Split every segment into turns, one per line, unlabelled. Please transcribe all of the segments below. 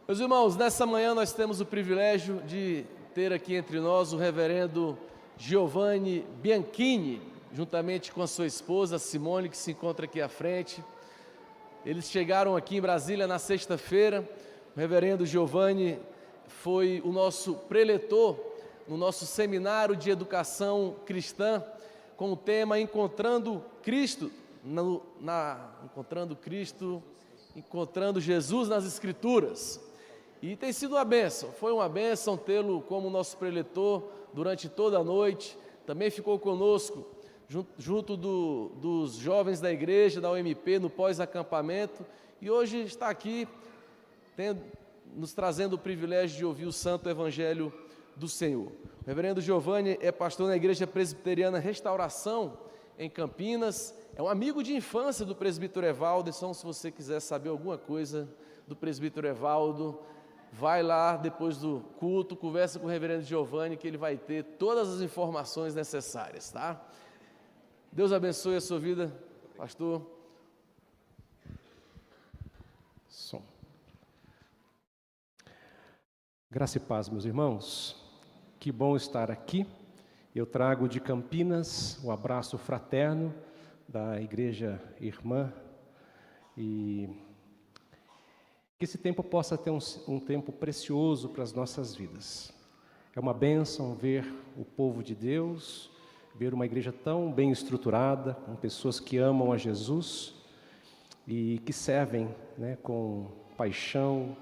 Meus irmãos, nessa manhã nós temos o privilégio de ter aqui entre nós o reverendo Giovanni Bianchini, juntamente com a sua esposa Simone, que se encontra aqui à frente. Eles chegaram aqui em Brasília na sexta-feira. O reverendo Giovanni foi o nosso preletor no nosso seminário de educação cristã, com o tema Encontrando Cristo, Encontrando Jesus nas Escrituras. E tem sido uma bênção, foi uma bênção tê-lo como nosso preletor durante toda a noite. Também ficou conosco junto dos jovens da igreja, da UMP, no pós-acampamento, e hoje está aqui nos trazendo o privilégio de ouvir o Santo Evangelho do Senhor. O reverendo Giovanni é pastor na Igreja Presbiteriana Restauração, em Campinas, é um amigo de infância do presbítero Evaldo. Então, se você quiser saber alguma coisa do presbítero Evaldo, vai lá depois do culto, conversa com o reverendo Giovanni, que ele vai ter todas as informações necessárias, tá? Deus abençoe a sua vida, pastor.
Som. Graça e paz, meus irmãos. Que bom estar aqui. Eu trago de Campinas um abraço fraterno da Igreja Irmã e que esse tempo possa ter um tempo precioso para as nossas vidas. É uma bênção ver o povo de Deus, ver uma igreja tão bem estruturada, com pessoas que amam a Jesus e que servem, com paixão,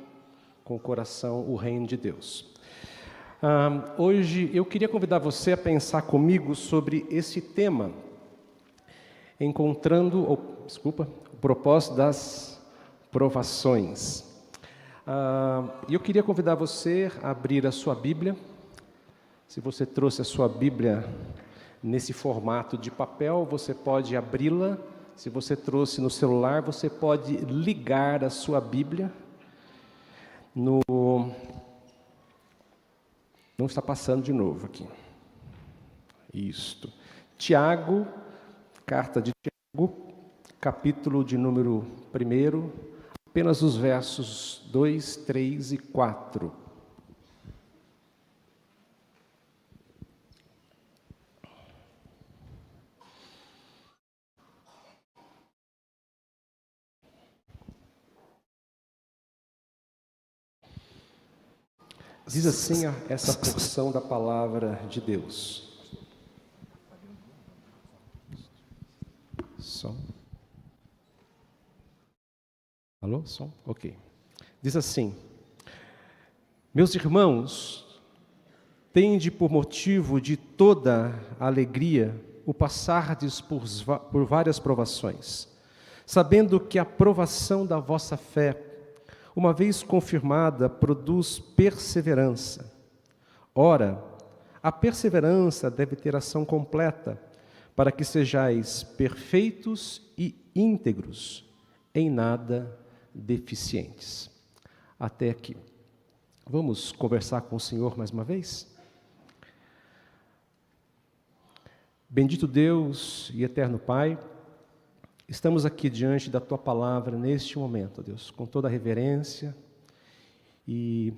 com o coração, o reino de Deus. Hoje eu queria convidar você a pensar comigo sobre esse tema, o propósito das provações. Eu queria convidar você a abrir a sua Bíblia. Se você trouxe a sua Bíblia nesse formato de papel, você pode abri-la. Se você trouxe no celular, você pode ligar a sua Bíblia. Não está passando de novo aqui. Isto. Tiago, carta de Tiago, capítulo de número 1, apenas os versos 2, 3 e 4. Diz assim essa porção da palavra de Deus. Som. Alô? Som? Ok. Diz assim: meus irmãos, tende por motivo de toda alegria o passardes por várias provações, sabendo que a provação da vossa fé, uma vez confirmada, produz perseverança. Ora, a perseverança deve ter ação completa, para que sejais perfeitos e íntegros, em nada deficientes. Até aqui. Vamos conversar com o Senhor mais uma vez? Bendito Deus e eterno Pai, estamos aqui diante da Tua Palavra neste momento, Deus, com toda a reverência, e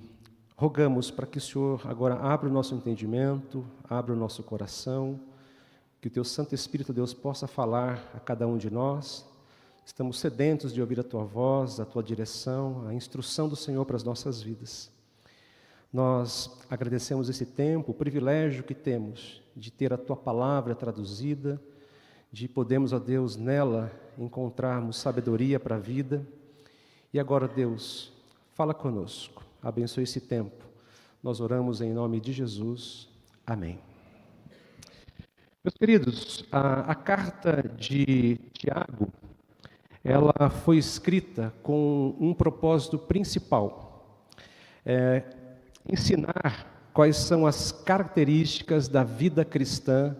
rogamos para que o Senhor agora abra o nosso entendimento, abra o nosso coração, que o Teu Santo Espírito, Deus, possa falar a cada um de nós. Estamos sedentos de ouvir a Tua voz, a Tua direção, a instrução do Senhor para as nossas vidas. Nós agradecemos esse tempo, o privilégio que temos de ter a Tua Palavra traduzida, de podermos, ó Deus, nela encontrarmos sabedoria para a vida. E agora, Deus, fala conosco, abençoe esse tempo. Nós oramos em nome de Jesus. Amém. Meus queridos, a carta de Tiago, ela foi escrita com um propósito principal, ensinar quais são as características da vida cristã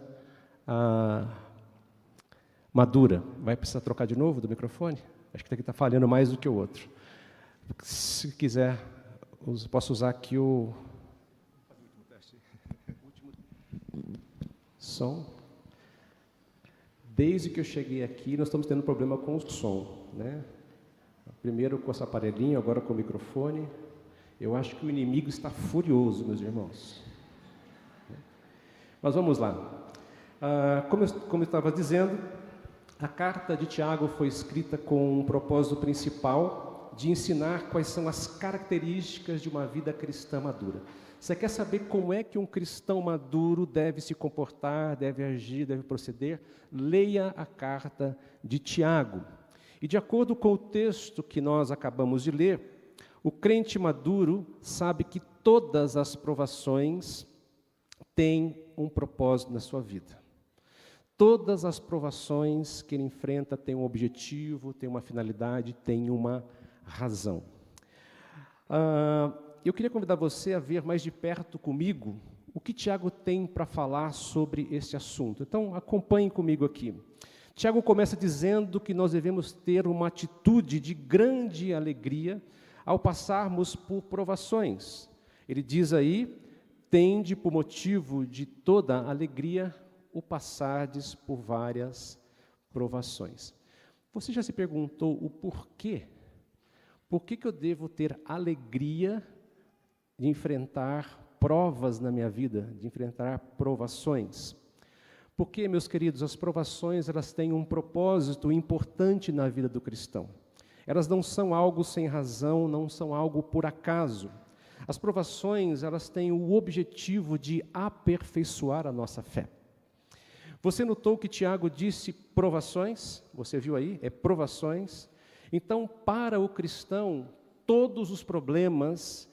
madura. Vai precisar trocar de novo do microfone? Acho que aqui está falhando mais do que o outro. Se quiser, posso usar aqui o som. Desde que eu cheguei aqui, nós estamos tendo problema com o som, né? Primeiro com esse aparelhinho, agora com o microfone. Eu acho que o inimigo está furioso, meus irmãos. Mas vamos lá. Como eu estava dizendo, a carta de Tiago foi escrita com um propósito principal de ensinar quais são as características de uma vida cristã madura. Você quer saber como é que um cristão maduro deve se comportar, deve agir, deve proceder? Leia a carta de Tiago. E de acordo com o texto que nós acabamos de ler, o crente maduro sabe que todas as provações têm um propósito na sua vida. Todas as provações que ele enfrenta têm um objetivo, têm uma finalidade, têm uma razão. Eu queria convidar você a ver mais de perto comigo o que Tiago tem para falar sobre esse assunto. Então, acompanhe comigo aqui. Tiago começa dizendo que nós devemos ter uma atitude de grande alegria ao passarmos por provações. Ele diz aí, tende por motivo de toda alegria o passardes por várias provações. Você já se perguntou o porquê? Por que eu devo ter alegria de enfrentar provas na minha vida, de enfrentar provações? Porque, meus queridos, as provações, elas têm um propósito importante na vida do cristão. Elas não são algo sem razão, não são algo por acaso. As provações, elas têm o objetivo de aperfeiçoar a nossa fé. Você notou que Tiago disse provações? Você viu aí? É provações. Então, para o cristão, todos os problemas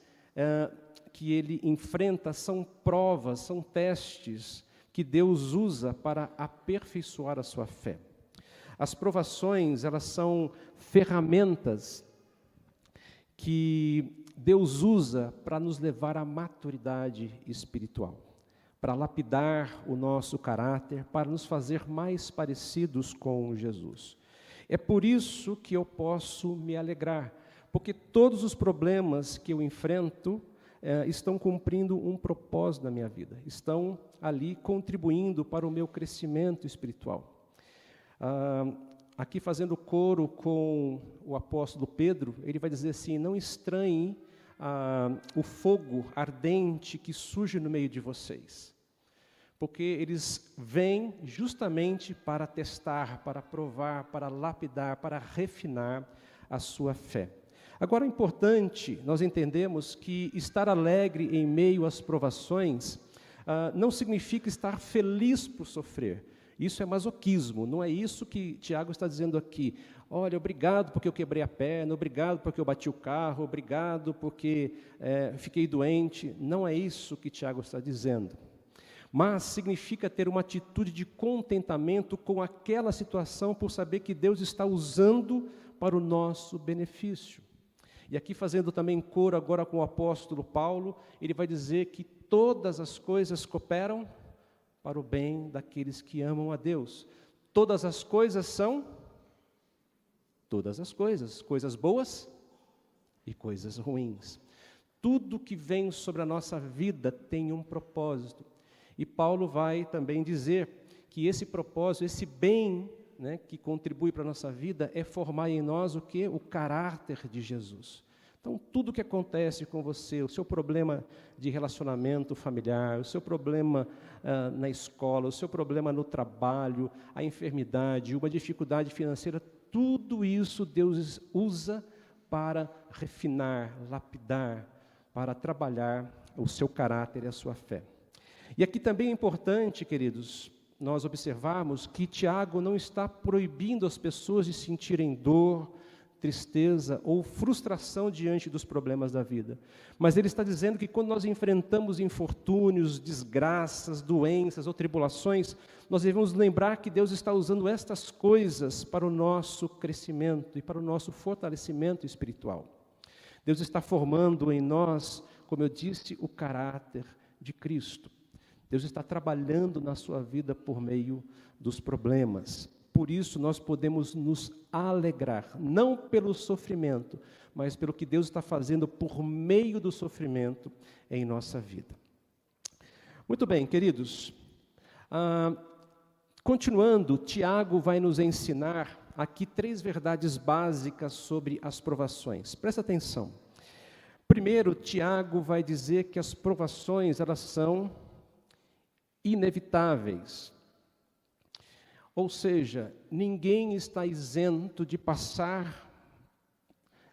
que ele enfrenta são provas, são testes que Deus usa para aperfeiçoar a sua fé. As provações, elas são ferramentas que Deus usa para nos levar à maturidade espiritual, para lapidar o nosso caráter, para nos fazer mais parecidos com Jesus. É por isso que eu posso me alegrar, porque todos os problemas que eu enfrento estão cumprindo um propósito na minha vida, estão ali contribuindo para o meu crescimento espiritual. Aqui fazendo coro com o apóstolo Pedro, ele vai dizer assim, não estranhem o fogo ardente que surge no meio de vocês, porque eles vêm justamente para testar, para provar, para lapidar, para refinar a sua fé. Agora é importante nós entendemos que estar alegre em meio às provações não significa estar feliz por sofrer. Isso é masoquismo, não é isso que Tiago está dizendo aqui. Olha, obrigado porque eu quebrei a perna, obrigado porque eu bati o carro, obrigado porque fiquei doente. Não é isso que Tiago está dizendo. Mas significa ter uma atitude de contentamento com aquela situação por saber que Deus está usando para o nosso benefício. E aqui fazendo também coro agora com o apóstolo Paulo, ele vai dizer que todas as coisas cooperam para o bem daqueles que amam a Deus. Todas as coisas são todas as coisas, coisas boas e coisas ruins. Tudo que vem sobre a nossa vida tem um propósito. E Paulo vai também dizer que esse propósito, esse bem, que contribui para a nossa vida, é formar em nós o quê? O caráter de Jesus. Então, tudo que acontece com você, o seu problema de relacionamento familiar, o seu problema na escola, o seu problema no trabalho, a enfermidade, uma dificuldade financeira, tudo isso Deus usa para refinar, lapidar, para trabalhar o seu caráter e a sua fé. E aqui também é importante, queridos, nós observarmos que Tiago não está proibindo as pessoas de sentirem dor, tristeza ou frustração diante dos problemas da vida. Mas ele está dizendo que quando nós enfrentamos infortúnios, desgraças, doenças ou tribulações, nós devemos lembrar que Deus está usando estas coisas para o nosso crescimento e para o nosso fortalecimento espiritual. Deus está formando em nós, como eu disse, o caráter de Cristo. Deus está trabalhando na sua vida por meio dos problemas. Por isso, nós podemos nos alegrar, não pelo sofrimento, mas pelo que Deus está fazendo por meio do sofrimento em nossa vida. Muito bem, queridos. Continuando, Tiago vai nos ensinar aqui 3 verdades básicas sobre as provações. Presta atenção. Primeiro, Tiago vai dizer que as provações, elas são inevitáveis. Ou seja, ninguém está isento de passar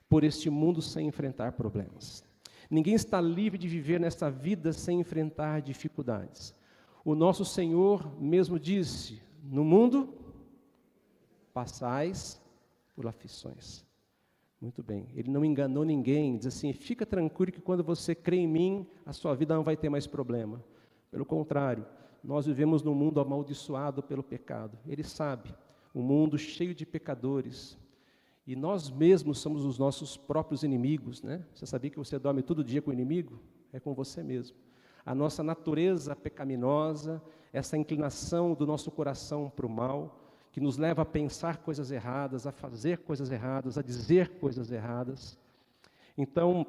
por este mundo sem enfrentar problemas. Ninguém está livre de viver nesta vida sem enfrentar dificuldades. O nosso Senhor mesmo disse: no mundo passais por aflições. Muito bem, ele não enganou ninguém, diz assim: fica tranquilo que quando você crê em mim, a sua vida não vai ter mais problema. Pelo contrário, nós vivemos num mundo amaldiçoado pelo pecado. Ele sabe, um mundo cheio de pecadores. E nós mesmos somos os nossos próprios inimigos, né? Você sabia que você dorme todo dia com o inimigo? É com você mesmo. A nossa natureza pecaminosa, essa inclinação do nosso coração para o mal, que nos leva a pensar coisas erradas, a fazer coisas erradas, a dizer coisas erradas. Então,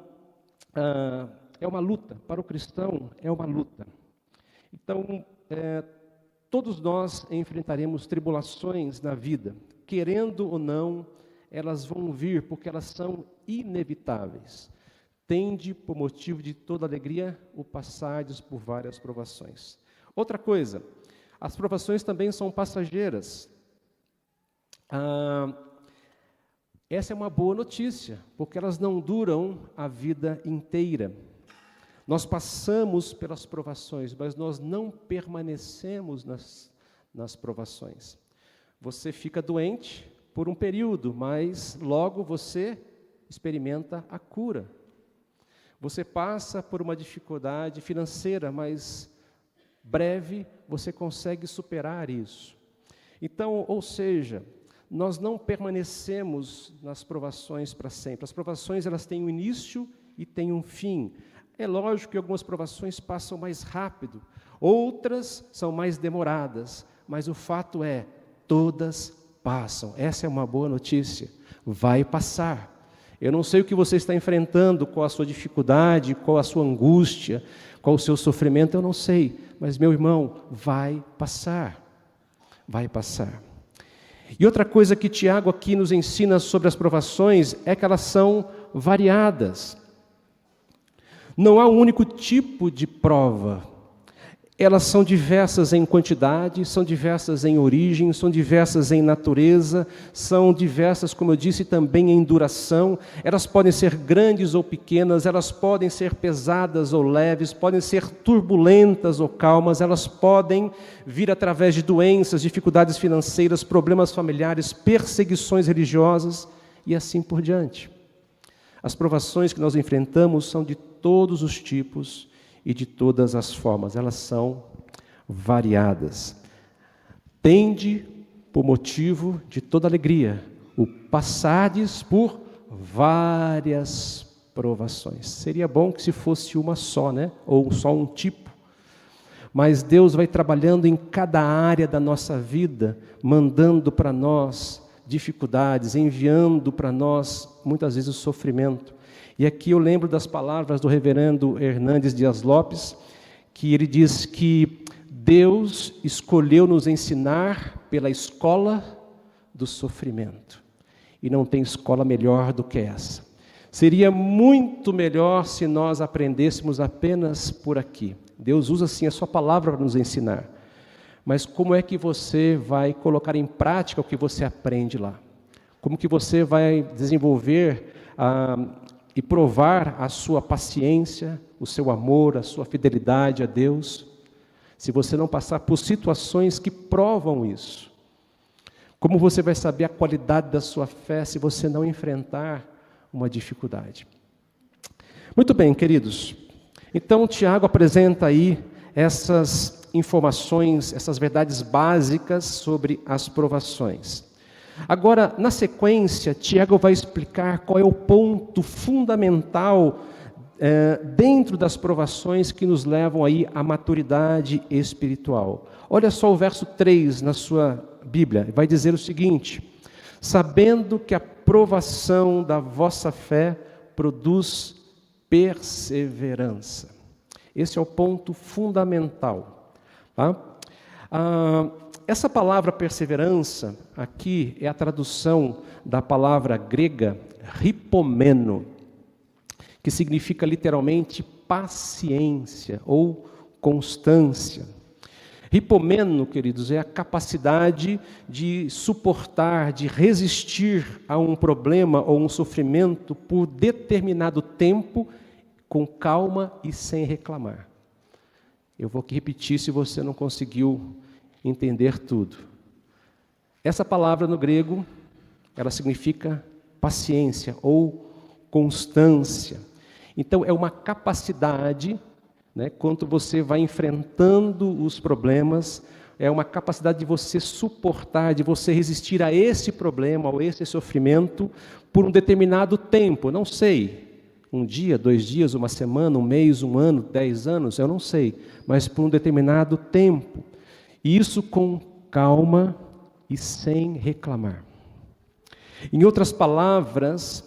é uma luta. Para o cristão, é uma luta. Então, todos nós enfrentaremos tribulações na vida, querendo ou não, elas vão vir, porque elas são inevitáveis. Tende, por motivo de toda alegria, o passardes por várias provações. Outra coisa, as provações também são passageiras. Essa é uma boa notícia, porque elas não duram a vida inteira. Nós passamos pelas provações, mas nós não permanecemos nas provações. Você fica doente por um período, mas logo você experimenta a cura. Você passa por uma dificuldade financeira, mas breve você consegue superar isso. Então, ou seja, nós não permanecemos nas provações para sempre. As provações, elas têm um início e têm um fim. É lógico que algumas provações passam mais rápido, outras são mais demoradas, mas o fato é, todas passam. Essa é uma boa notícia. Vai passar. Eu não sei o que você está enfrentando, qual a sua dificuldade, qual a sua angústia, qual o seu sofrimento, eu não sei. Mas, meu irmão, vai passar. Vai passar. E outra coisa que Tiago aqui nos ensina sobre as provações é que elas são variadas. Não há um único tipo de prova. Elas são diversas em quantidade, são diversas em origem, são diversas em natureza, são diversas, como eu disse, também em duração. Elas podem ser grandes ou pequenas, elas podem ser pesadas ou leves, podem ser turbulentas ou calmas, elas podem vir através de doenças, dificuldades financeiras, problemas familiares, perseguições religiosas e assim por diante. As provações que nós enfrentamos são de todos os tipos e de todas as formas, elas são variadas. Tende, por motivo de toda alegria, o passardes por várias provações. Seria bom que se fosse uma só, né? Ou só um tipo. Mas Deus vai trabalhando em cada área da nossa vida, mandando para nós dificuldades, enviando para nós, muitas vezes, o sofrimento. E aqui eu lembro das palavras do reverendo Hernandes Dias Lopes, que ele diz que Deus escolheu nos ensinar pela escola do sofrimento. E não tem escola melhor do que essa. Seria muito melhor se nós aprendêssemos apenas por aqui. Deus usa sim a sua palavra para nos ensinar. Mas como é que você vai colocar em prática o que você aprende lá? Como que você vai desenvolver e provar a sua paciência, o seu amor, a sua fidelidade a Deus, se você não passar por situações que provam isso? Como você vai saber a qualidade da sua fé se você não enfrentar uma dificuldade? Muito bem, queridos. Então, Tiago apresenta aí essas informações, essas verdades básicas sobre as provações. Agora, na sequência, Tiago vai explicar qual é o ponto fundamental dentro das provações que nos levam aí à maturidade espiritual. Olha só o verso 3 na sua Bíblia, vai dizer o seguinte: sabendo que a provação da vossa fé produz perseverança. Esse é o ponto fundamental. Tá? Essa palavra perseverança, aqui é a tradução da palavra grega ripomeno, que significa literalmente paciência ou constância. Hipomeno, queridos, é a capacidade de suportar, de resistir a um problema ou um sofrimento por determinado tempo, com calma e sem reclamar. Eu vou aqui repetir se você não conseguiu entender tudo. Essa palavra no grego, ela significa paciência ou constância. Então, é uma capacidade, quando você vai enfrentando os problemas, é uma capacidade de você suportar, de você resistir a esse problema, ou esse sofrimento, por um determinado tempo, não sei, 1 dia, 2 dias, 1 semana, 1 mês, 1 ano, 10 anos, eu não sei, mas por um determinado tempo. E isso com calma e sem reclamar. Em outras palavras,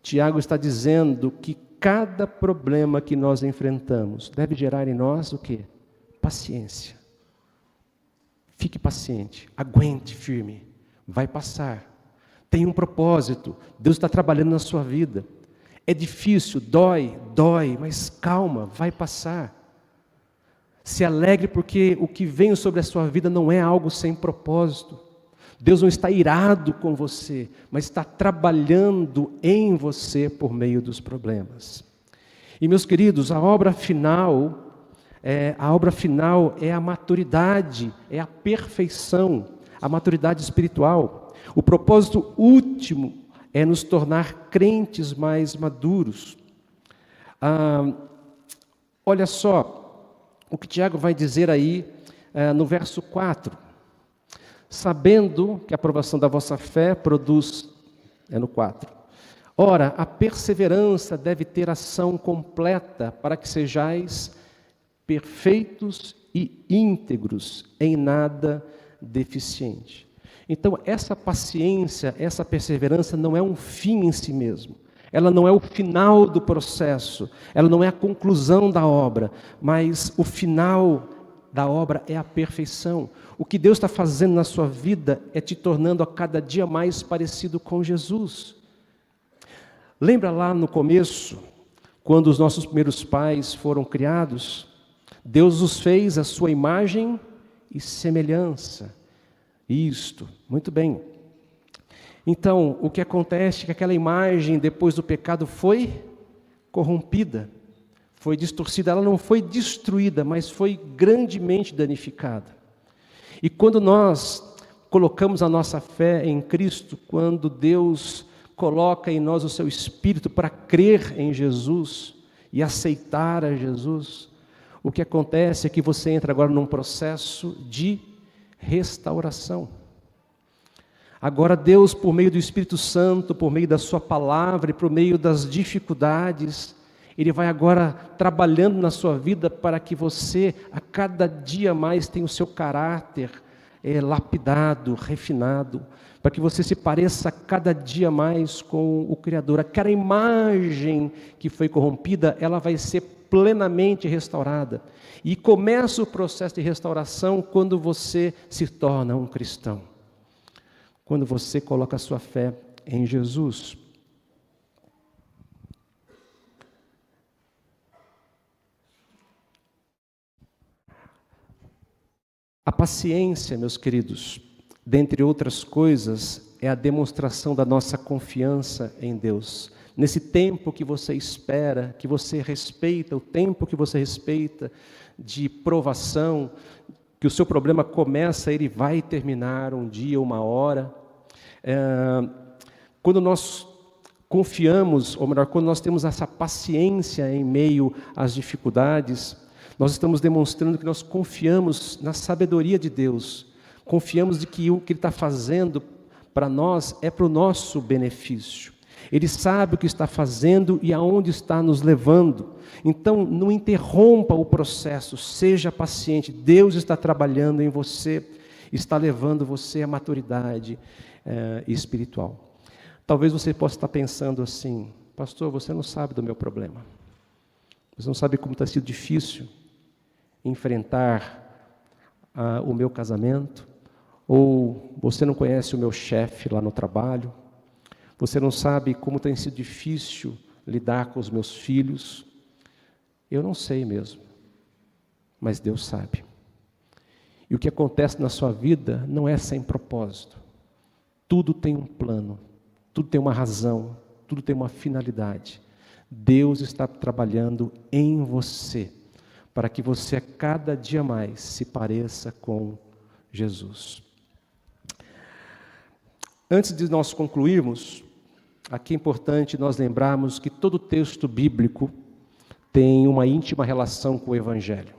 Tiago está dizendo que cada problema que nós enfrentamos deve gerar em nós o quê? Paciência. Fique paciente, aguente firme, vai passar. Tem um propósito, Deus está trabalhando na sua vida. É difícil, dói, mas calma, vai passar. Se alegre porque o que vem sobre a sua vida não é algo sem propósito. Deus não está irado com você, mas está trabalhando em você por meio dos problemas. E meus queridos, a obra final é a maturidade, é a perfeição, a maturidade espiritual. O propósito último é nos tornar crentes mais maduros. Olha só o que Tiago vai dizer aí no verso 4. Sabendo que a aprovação da vossa fé produz, no 4. Ora, a perseverança deve ter ação completa para que sejais perfeitos e íntegros, em nada deficiente. Então, essa paciência, essa perseverança não é um fim em si mesmo. Ela não é o final do processo, ela não é a conclusão da obra, mas o final da obra é a perfeição. O que Deus está fazendo na sua vida é te tornando a cada dia mais parecido com Jesus. Lembra lá no começo, quando os nossos primeiros pais foram criados? Deus os fez à sua imagem e semelhança. Isto, muito bem. Então, o que acontece é que aquela imagem, depois do pecado, foi corrompida, foi distorcida. Ela não foi destruída, mas foi grandemente danificada. E quando nós colocamos a nossa fé em Cristo, quando Deus coloca em nós o seu Espírito para crer em Jesus e aceitar a Jesus, o que acontece é que você entra agora num processo de restauração. Agora Deus, por meio do Espírito Santo, por meio da sua palavra e por meio das dificuldades, Ele vai agora trabalhando na sua vida para que você, a cada dia mais, tenha o seu caráter lapidado, refinado, para que você se pareça cada dia mais com o Criador. Aquela imagem que foi corrompida, ela vai ser plenamente restaurada. E começa o processo de restauração quando você se torna um cristão. Quando você coloca a sua fé em Jesus. A paciência, meus queridos, dentre outras coisas, é a demonstração da nossa confiança em Deus. Nesse tempo que você espera, que você respeita, o tempo que você respeita de provação, que o seu problema começa, ele vai terminar um dia, uma hora. Quando nós confiamos, ou melhor, quando nós temos essa paciência em meio às dificuldades, nós estamos demonstrando que nós confiamos na sabedoria de Deus, confiamos de que o que Ele está fazendo para nós é para o nosso benefício. Ele sabe o que está fazendo e aonde está nos levando. Então, não interrompa o processo, seja paciente. Deus está trabalhando em você, está levando você à maturidade espiritual. Talvez você possa estar pensando assim: pastor, você não sabe do meu problema. Você não sabe como está sendo difícil enfrentar o meu casamento, ou você não conhece o meu chefe lá no trabalho, você não sabe como tem sido difícil lidar com os meus filhos? Eu não sei mesmo, mas Deus sabe. E o que acontece na sua vida não é sem propósito. Tudo tem um plano, tudo tem uma razão, tudo tem uma finalidade. Deus está trabalhando em você, para que você a cada dia mais se pareça com Jesus. Antes de nós concluirmos, aqui é importante nós lembrarmos que todo texto bíblico tem uma íntima relação com o Evangelho.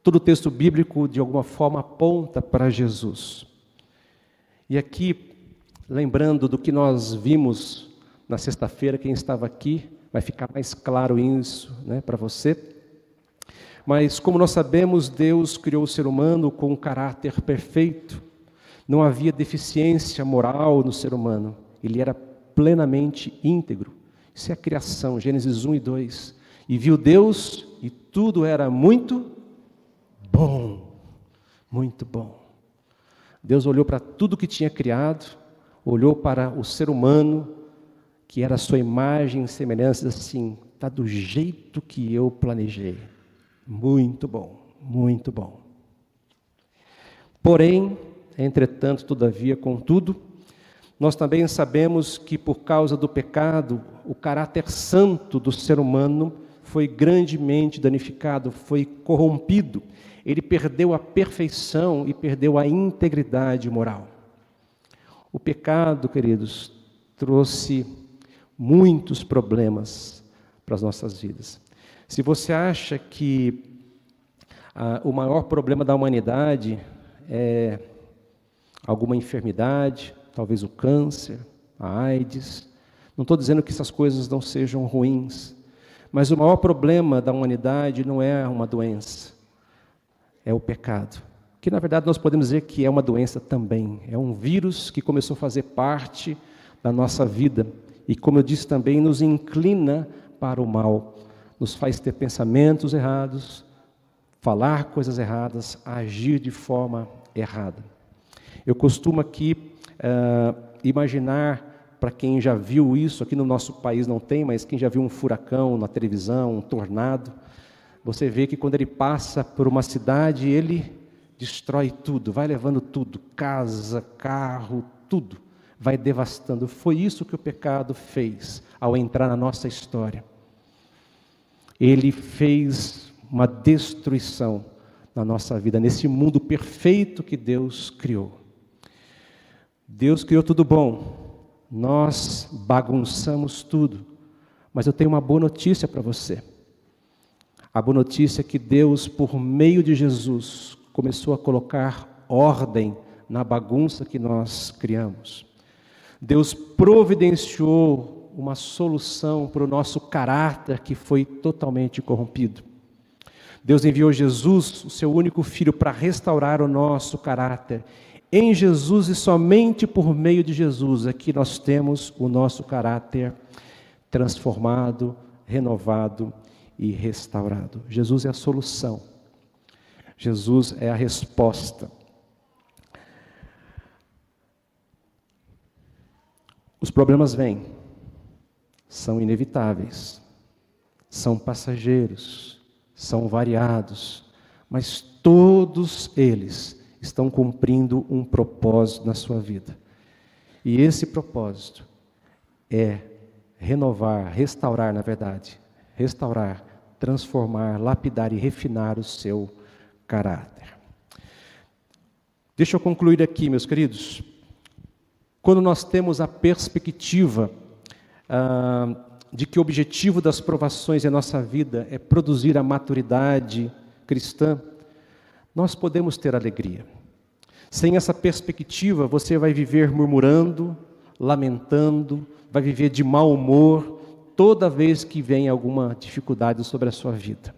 Todo texto bíblico, de alguma forma, aponta para Jesus. E aqui, lembrando do que nós vimos na sexta-feira, quem estava aqui, vai ficar mais claro isso, né, para você. Mas, como nós sabemos, Deus criou o ser humano com um caráter perfeito. Não havia deficiência moral no ser humano. Ele era plenamente íntegro. Isso é a criação, Gênesis 1 e 2. E viu Deus, e tudo era muito bom. Muito bom. Deus olhou para tudo que tinha criado, olhou para o ser humano, que era a sua imagem e semelhança, e disse assim: está do jeito que eu planejei. Muito bom, muito bom. Porém, entretanto, todavia, contudo, nós também sabemos que por causa do pecado, o caráter santo do ser humano foi grandemente danificado, foi corrompido. Ele perdeu a perfeição e perdeu a integridade moral. O pecado, queridos, trouxe muitos problemas para as nossas vidas. Se você acha que o maior problema da humanidade é alguma enfermidade, talvez o câncer, a AIDS, não estou dizendo que essas coisas não sejam ruins, mas o maior problema da humanidade não é uma doença, é o pecado. Que na verdade nós podemos dizer que é uma doença também, é um vírus que começou a fazer parte da nossa vida e, como eu disse também, nos inclina para o mal, nos faz ter pensamentos errados, falar coisas erradas, agir de forma errada. Eu costumo aqui imaginar, para quem já viu isso, aqui no nosso país não tem, mas quem já viu um furacão na televisão, um tornado, você vê que quando ele passa por uma cidade, ele destrói tudo, vai levando tudo, casa, carro, tudo, vai devastando. Foi isso que o pecado fez ao entrar na nossa história. Ele fez uma destruição na nossa vida, nesse mundo perfeito que Deus criou. Deus criou tudo bom, nós bagunçamos tudo, mas eu tenho uma boa notícia para você. A boa notícia é que Deus, por meio de Jesus, começou a colocar ordem na bagunça que nós criamos. Deus providenciou uma solução para o nosso caráter que foi totalmente corrompido. Deus enviou Jesus, o seu único filho, para restaurar o nosso caráter. Em Jesus e somente por meio de Jesus é que nós temos o nosso caráter transformado, renovado e restaurado. Jesus é a solução. Jesus é a resposta. Os problemas vêm, são inevitáveis, são passageiros, são variados, mas todos eles estão cumprindo um propósito na sua vida. E esse propósito é renovar, restaurar, na verdade, restaurar, transformar, lapidar e refinar o seu caráter. Deixa eu concluir aqui, meus queridos. Quando nós temos a perspectiva de que o objetivo das provações em nossa vida é produzir a maturidade cristã, nós podemos ter alegria. Sem essa perspectiva, você vai viver murmurando, lamentando, vai viver de mau humor toda vez que vem alguma dificuldade sobre a sua vida.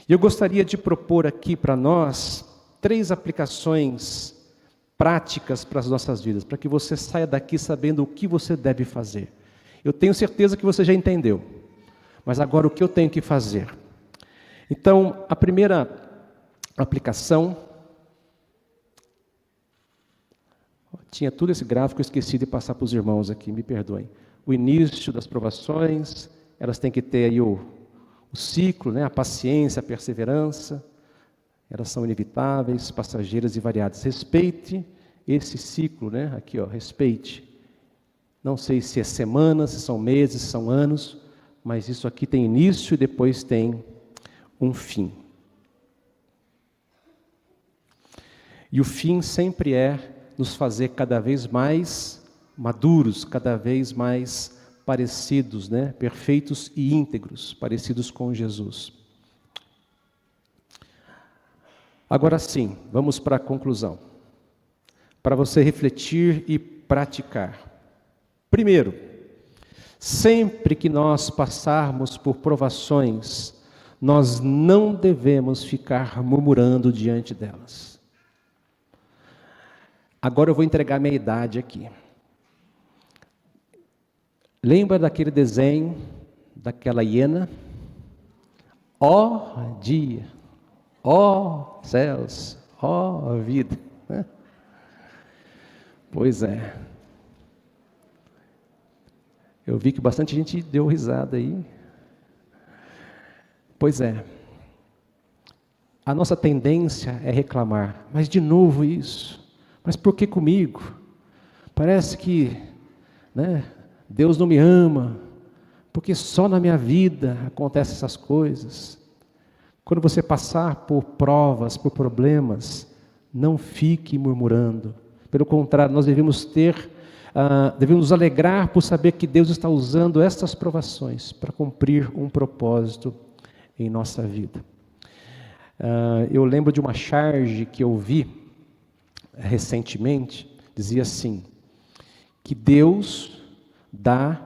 E eu gostaria de propor aqui para nós 3 aplicações práticas para as nossas vidas, para que você saia daqui sabendo o que você deve fazer. Eu tenho certeza que você já entendeu, mas agora o que eu tenho que fazer? Então, a primeira aplicação, tinha tudo esse gráfico, eu esqueci de passar para os irmãos aqui, me perdoem. o início das provações, elas têm que ter aí o ciclo, né? A paciência, a perseverança, elas são inevitáveis, passageiras e variadas. Respeite esse ciclo, né? Aqui, ó, respeite. Não sei se é semanas, se são meses, se são anos, mas isso aqui tem início e depois tem um fim. E o fim sempre é nos fazer cada vez mais maduros, cada vez mais parecidos, né? Perfeitos e íntegros, parecidos com Jesus. Agora sim, vamos para a conclusão. Para você refletir e praticar. Primeiro, sempre que nós passarmos por provações, nós não devemos ficar murmurando diante delas. Agora eu vou entregar minha idade aqui. Lembra daquele desenho, daquela hiena? Ó dia, ó céus, ó vida. Pois é. Eu vi que bastante gente deu risada aí. Pois é. A nossa tendência é reclamar. Mas de novo isso. Mas por que comigo? Parece que, né, Deus não me ama. Porque só na minha vida acontecem essas coisas. Quando você passar por provas, por problemas, não fique murmurando. Pelo contrário, nós devemos nos alegrar por saber que Deus está usando estas provações para cumprir um propósito em nossa vida. Eu lembro de uma charge que eu vi recentemente, dizia assim, que Deus dá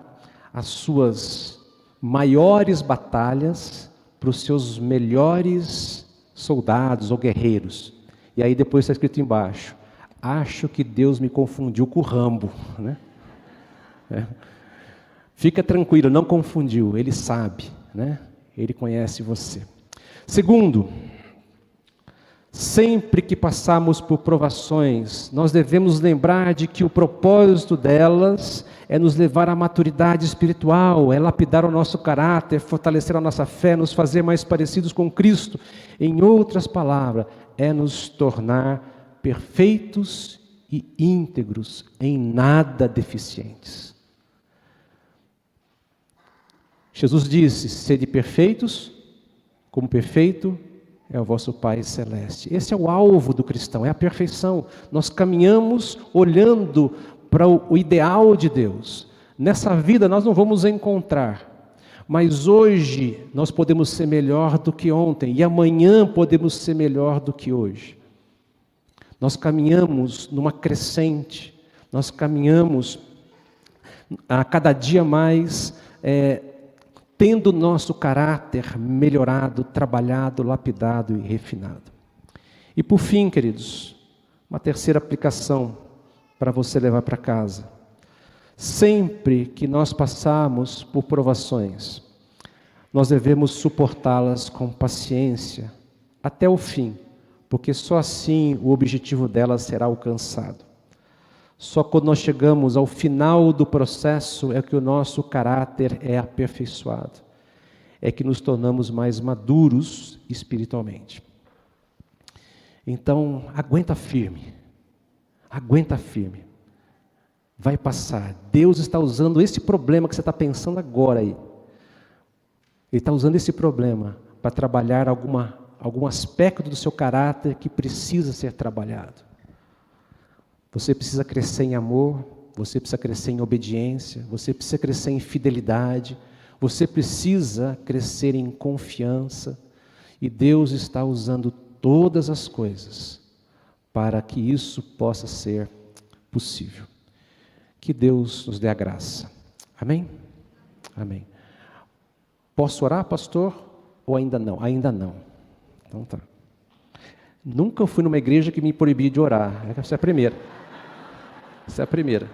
as suas maiores batalhas para os seus melhores soldados ou guerreiros. E aí depois está escrito embaixo, acho que Deus me confundiu com o Rambo, né? Fica tranquilo, não confundiu, Ele sabe, né? Ele conhece você. Segundo, sempre que passarmos por provações, nós devemos lembrar de que o propósito delas é nos levar à maturidade espiritual, é lapidar o nosso caráter, fortalecer a nossa fé, nos fazer mais parecidos com Cristo. Em outras palavras, é nos tornar perfeitos e íntegros, em nada deficientes. Jesus disse, sede perfeitos, como perfeito é o vosso Pai Celeste. Esse é o alvo do cristão, é a perfeição. Nós caminhamos olhando para o ideal de Deus. Nessa vida nós não vamos encontrar, mas hoje nós podemos ser melhor do que ontem, e amanhã podemos ser melhor do que hoje. Nós caminhamos numa crescente, nós caminhamos a cada dia mais, tendo nosso caráter melhorado, trabalhado, lapidado e refinado. E por fim, queridos, uma terceira aplicação para você levar para casa. Sempre que nós passarmos por provações, nós devemos suportá-las com paciência até o fim, porque só assim o objetivo delas será alcançado. Só quando nós chegamos ao final do processo é que o nosso caráter é aperfeiçoado, é que nos tornamos mais maduros espiritualmente. Então, aguenta firme, vai passar. Deus está usando esse problema que você está pensando agora aí, Ele está usando esse problema para trabalhar algum aspecto do seu caráter que precisa ser trabalhado. Você precisa crescer em amor, você precisa crescer em obediência, você precisa crescer em fidelidade, você precisa crescer em confiança, e Deus está usando todas as coisas para que isso possa ser possível. Que Deus nos dê a graça. Amém? Amém. Posso orar, pastor? Ou ainda não? Ainda não. Então tá. Nunca fui numa igreja que me proibia de orar. Essa é a primeira. Essa é a primeira.